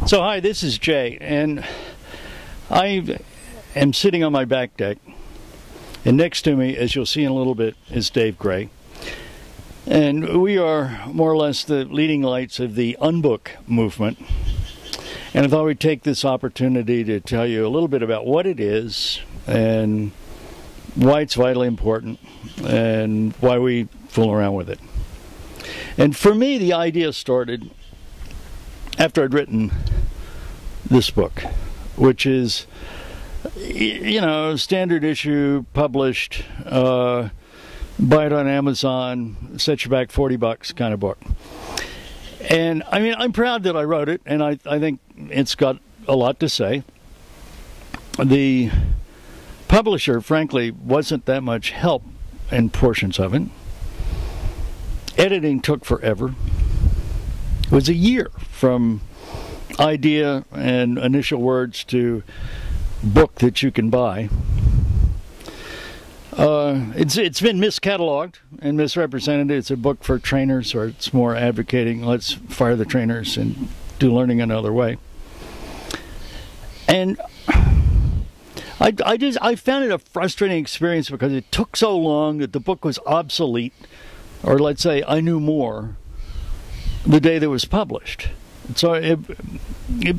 So hi, this is Jay, and I am sitting on my back deck, and next to me, as you'll see in a little bit, is Dave Gray. And we are more or less the leading lights of the Unbook movement. And I thought we'd take this opportunity to tell you a little bit about what it is and why it's vitally important and why we fool around with it. And for me, the idea started after I'd written this book, which is, you know, standard issue, published, buy it on Amazon, set you back $40 kind of book. And I mean, I'm proud that I wrote it, and I think it's got a lot to say. The publisher, frankly, wasn't that much help in portions of it. Editing took forever. It was a year from idea and initial words to book that you can buy. It's been miscatalogued and misrepresented. It's a book for trainers, or it's more advocating let's fire the trainers and do learning another way. And I found it a frustrating experience because it took so long that the book was obsolete, or let's say I knew more the day that it was published. So it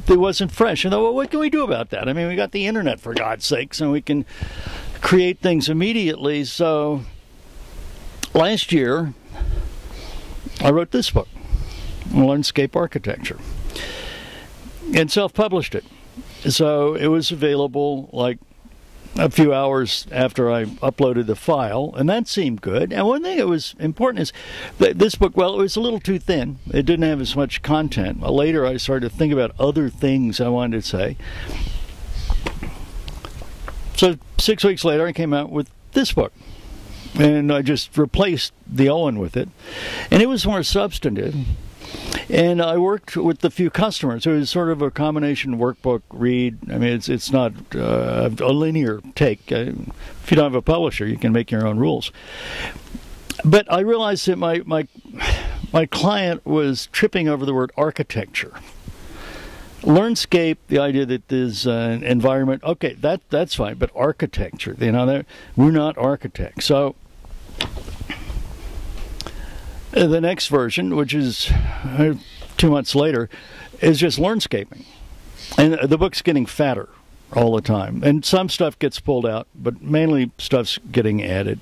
wasn't fresh. And well, what can we do about that? I mean, we got the internet, for God's sakes, and we can create things immediately. So last year, I wrote this book, Landscape Architecture, and self-published it. So it was available like a few hours after I uploaded the file, and that seemed good. And one thing that was important is that this book, well, it was a little too thin. It didn't have as much content. Later, I started to think about other things I wanted to say. So 6 weeks later, I came out with this book, and I just replaced the Owen with it, and it was more substantive. And I worked with a few customers. It was sort of a combination workbook, read. I mean, it's not a linear take. If you don't have a publisher, you can make your own rules. But I realized that my client was tripping over the word architecture. Learnscape, the idea that there's an environment, okay, that's fine. But architecture, you know, we're not architects. So the next version, which is 2 months later, is just learnscaping. And the book's getting fatter all the time. And some stuff gets pulled out, but mainly stuff's getting added.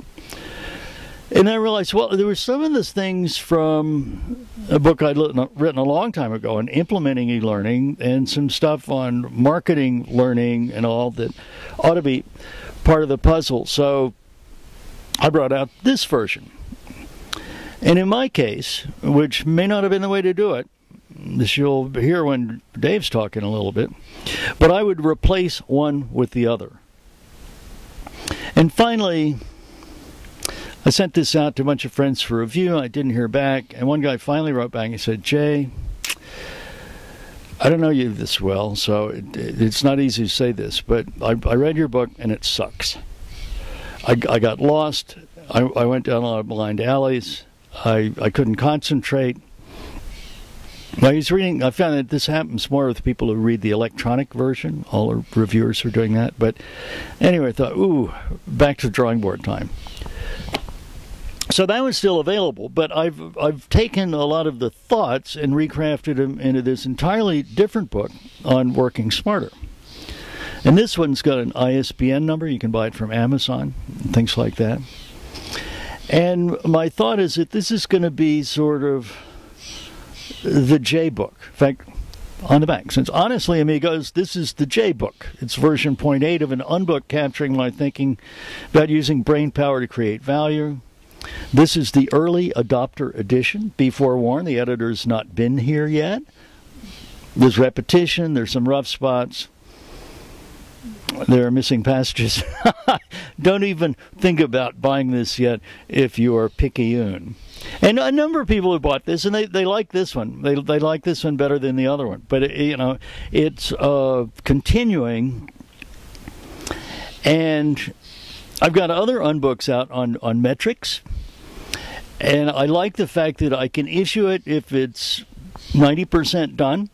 And I realized, well, there were some of those things from a book I'd written a long time ago on implementing e-learning, and some stuff on marketing learning and all that ought to be part of the puzzle. So I brought out this version. And in my case, which may not have been the way to do it, this you'll hear when Dave's talking a little bit, but I would replace one with the other. And finally, I sent this out to a bunch of friends for review. I didn't hear back, and one guy finally wrote back and he said, Jay, I don't know you this well, so it's not easy to say this, but I read your book and it sucks. I got lost. I went down a lot of blind alleys. I couldn't concentrate. I was reading, I found that this happens more with people who read the electronic version. All the reviewers are doing that. But anyway, I thought, ooh, back to drawing board time. So that was still available, but I've taken a lot of the thoughts and recrafted them into this entirely different book on working smarter. And this one's got an ISBN number. You can buy it from Amazon, things like that. And my thought is that this is going to be sort of the J book. In fact, on the back, since honestly, amigos, this is the J book. It's version 0.8 of an Unbook capturing my thinking about using brain power to create value. This is the early adopter edition. Be forewarned, the editor's not been here yet. There's repetition, there's some rough spots. There are missing passages. Don't even think about buying this yet if you are picayune. And a number of people have bought this, and they like this one. They like this one better than the other one. But, you know, it's continuing. And I've got other Unbooks out on metrics. And I like the fact that I can issue it if it's 90% done.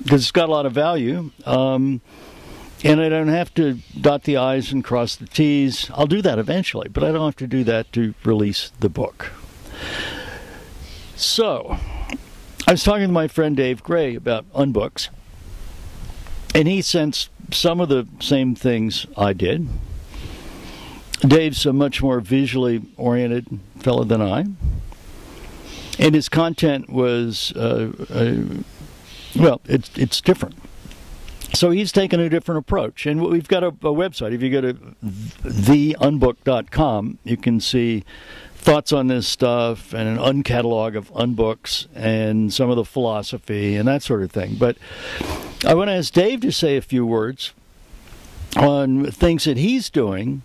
because it's got a lot of value. And I don't have to dot the I's and cross the T's. I'll do that eventually, but I don't have to do that to release the book. So, I was talking to my friend Dave Gray about Unbooks, and he sensed some of the same things I did. Dave's a much more visually oriented fellow than I, and his content was, well, it's different. So he's taken a different approach. And we've got a website. If you go to theunbook.com, you can see thoughts on this stuff and an uncatalog of Unbooks and some of the philosophy and that sort of thing. But I want to ask Dave to say a few words on things that he's doing.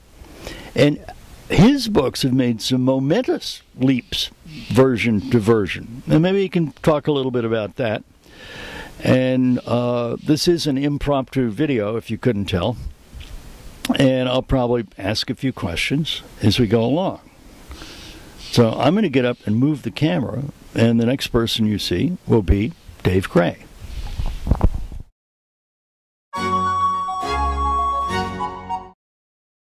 And his books have made some momentous leaps version to version. And maybe you can talk a little bit about that. And this is an impromptu video, if you couldn't tell. And I'll probably ask a few questions as we go along. So I'm going to get up and move the camera, and the next person you see will be Dave Gray.